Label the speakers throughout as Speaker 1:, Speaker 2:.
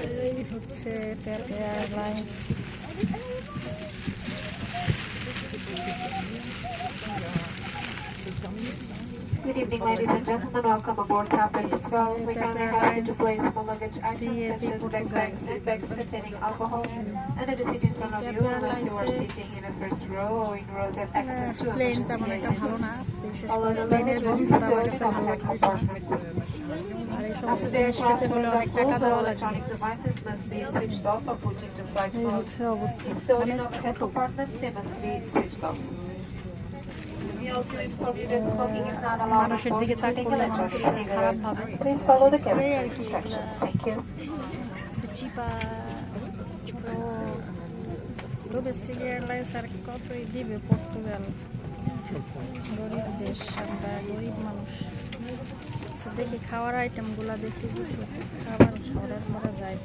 Speaker 1: এই হচ্ছে turkey airlines.
Speaker 2: Good evening, ladies and gentlemen. Welcome aboard Captain 12. We kindly ask you to place the luggage items such as backpacks and bags containing alcohol under the seat in front of you, unless you are sitting in the first row or in rows that access to
Speaker 1: plane
Speaker 2: emergency
Speaker 1: তেমন একটা ভালো না,
Speaker 2: exits.
Speaker 1: বিশেষ
Speaker 2: Follow
Speaker 1: করে
Speaker 2: the
Speaker 1: প্লেনের
Speaker 2: luggage
Speaker 1: গন্ধটা আমার
Speaker 2: restricted
Speaker 1: কাছে ভালো
Speaker 2: in
Speaker 1: লাগছে না।
Speaker 2: compartment.
Speaker 1: আর এই
Speaker 2: As
Speaker 1: সমস্ত
Speaker 2: the
Speaker 1: জিনিস
Speaker 2: aircraft
Speaker 1: খেতে হলে
Speaker 2: windows
Speaker 1: অনেক
Speaker 2: are
Speaker 1: টাকা
Speaker 2: closed, all
Speaker 1: দেওয়া লাগবে।
Speaker 2: electronic devices must be switched off or put into flight
Speaker 1: এই
Speaker 2: mode.
Speaker 1: হচ্ছে অবস্থা,
Speaker 2: If stored
Speaker 1: অনেক
Speaker 2: in overhead
Speaker 1: ছোট।
Speaker 2: compartments, they must be switched off. We also inform you that smoking is not allowed on
Speaker 1: মানুষের
Speaker 2: board,
Speaker 1: দিকে তাক
Speaker 2: including
Speaker 1: করলে
Speaker 2: electronic
Speaker 1: মানুষ খারাপ
Speaker 2: cigarettes.
Speaker 1: ভাবে।
Speaker 2: Please follow the cabin
Speaker 1: এই আর
Speaker 2: crew
Speaker 1: কি,
Speaker 2: instructions. Thank you.
Speaker 1: চিপা ছোট ডোমেস্টিক এয়ারলাইন্স আর কতই দিবে পর্তুগাল, গরিব দেশ, আমরা গরিব মানুষ। দেখি খাওয়ার আইটেমগুলো দেখি কিছু খাবার অর্ডার করা যায়।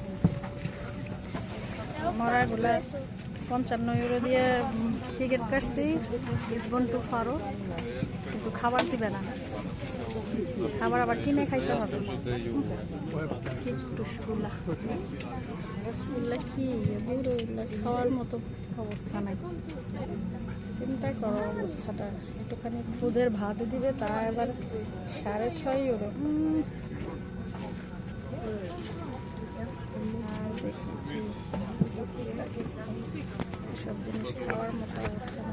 Speaker 1: মরাগুলা 55 ইউরো দিয়ে টিকিট কাটছি লিসবন টু ফারো, কিন্তু খাবার দিবে না, খাবার আবার কিনে খাইতে হবে। কিটুসগুলা কি বুড়ো খাওয়ার মতো অবস্থা নাই, চিন্তা করো অবস্থাটা। একটুখানি দুধের ভাত দিবে, তা আবার 6.5 ইউরো। সব জিনিস খাওয়ার মতো অবস্থা না।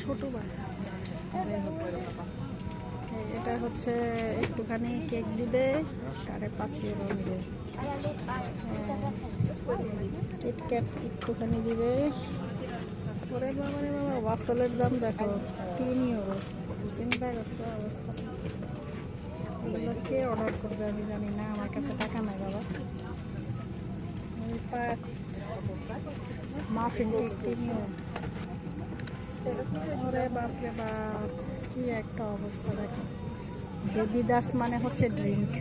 Speaker 1: ছোট এটা হচ্ছে একটুখানি কেক দিবে, 5.5 ইউরো দিবে। কিটক্যাট একটুখানি দিবে। ওরে বাবা রে বাবা, ওয়াফলের দাম দেখো 3 ইউরো। চিন্তা করছো অবস্থা। এগুলো কে অর্ডার করবে আমি জানি না, আমার কাছে টাকা নাই বাবা। Muffin cake 3 euro. ওরে বাপরে বাপ, কি একটা অবস্থা দেখো। বেবিদাস মানে হচ্ছে ড্রিঙ্ক,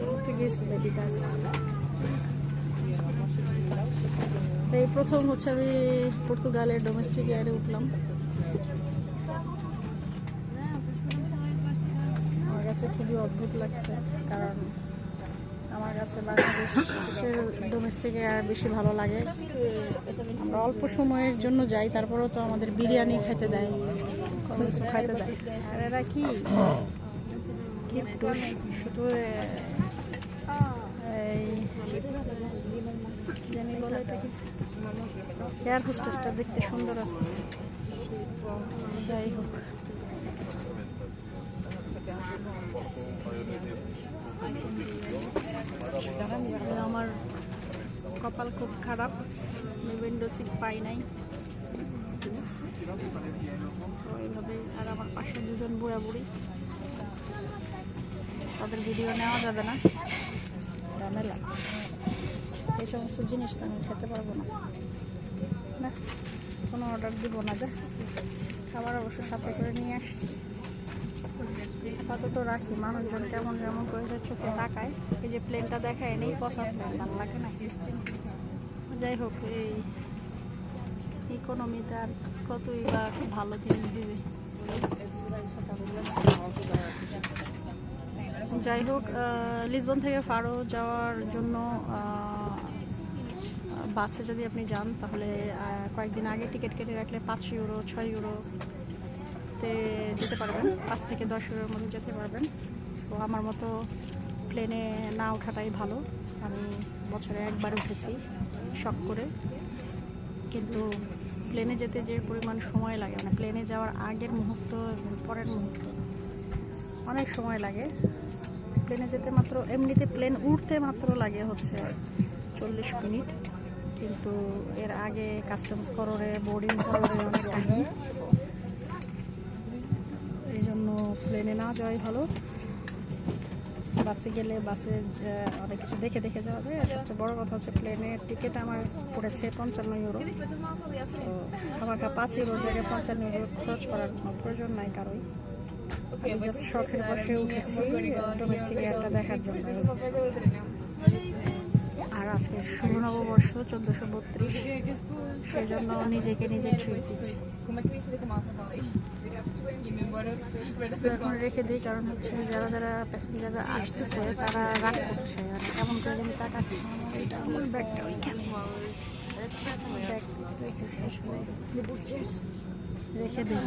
Speaker 1: পর্তুগিজ বেবিদাস। এই প্রথম হচ্ছে আমি পর্তুগালের ডোমেস্টিক এয়ারে উঠলাম। আমার কাছে খুবই অদ্ভুত লাগছে, কারণ আমার কাছে বাংলাদেশের ডোমেস্টিক এয়ার বেশি ভালো লাগে। আমরা অল্প সময়ের জন্য যাই, তারপরেও তো আমাদের বিরিয়ানি খেতে দেয়, কত কিছু খাইতে দেয়। আর এরা কি শুধু এই জানি বলে এটা কি, এয়ার হোস্টেসটা দেখতে সুন্দর আছে। যাই হোক, আমার কপাল খুব খারাপ, উইন্ডো সিট পাই নাই ওইভাবে। আর আমার পাশে দুজন বুড়া বুড়ি, তাদের ভিডিও নেওয়া যাবে না, ঝামেলা। এই সমস্ত জিনিস তো আমি খেতে পারবো না, না কোনো অর্ডার দিব না। যা খাবার অবশ্য সাথে করে নিয়ে আসছি, আপাতত রাখি। মানুষজন কেমন কেমন করে চোখে তাকায়, এই যে প্লেনটা দেখায় নেই, পছন্দ ভালো লাগে না। যাই হোক, এই ইকোনমিতে আর কতই বা ভালো জিনিস দিবে। যাই হোক, লিসবন থেকে ফারো যাওয়ার জন্য বাসে যদি আপনি যান, তাহলে কয়েকদিন আগে টিকিট কেটে রাখলে 5 ইউরো 6 ইউরোতে যেতে পারবেন, 5 থেকে 10 ইউরোর মধ্যে যেতে পারবেন। সো আমার মতো প্লেনে না ওঠাটাই ভালো। আমি বছরে একবার উঠেছি শখ করে, কিন্তু প্লেনে যেতে যে পরিমাণ সময় লাগে, মানে প্লেনে যাওয়ার আগের মুহূর্ত এবং পরের মুহূর্ত অনেক সময় লাগে। প্লেনে যেতে মাত্র, এমনিতে প্লেন উঠতে মাত্র লাগে হচ্ছে 40 মিনিট, কিন্তু এর আগে কাস্টমস কররে, বোর্ডিং কররে অনেক টাইম। এই জন্য প্লেনে না যাওয়াই ভালো। বাসে গেলে বাসে অনেক কিছু দেখে দেখে যাওয়া যায়। আর সবচেয়ে বড় কথা হচ্ছে প্লেনের টিকিট আমার পড়েছে 55 ইউরো। তো আমাকে 5 ইউরোর জায়গায় 55 ইউরো খরচ করার কোনো প্রয়োজন নাই কারোই। আমি জাস্ট শখের বসে উঠেছি ডোমেস্টিক এয়ারটা দেখার জন্য। আর আজকে শুভ নববর্ষ 1432, সেই জন্য নিজেকে নিজে ট্রিট দিচ্ছি। তো এখন রেখে দিই, কারণ হচ্ছে যারা যারা প্যাসেঞ্জাররা আসতেছে তারা রাগ করছে, মানে কেমন করে যেন তাকাচ্ছে। আমার ব্যাগটা ওইখানে ব্যাগ রেখেছি, আসলে রেখে দিই।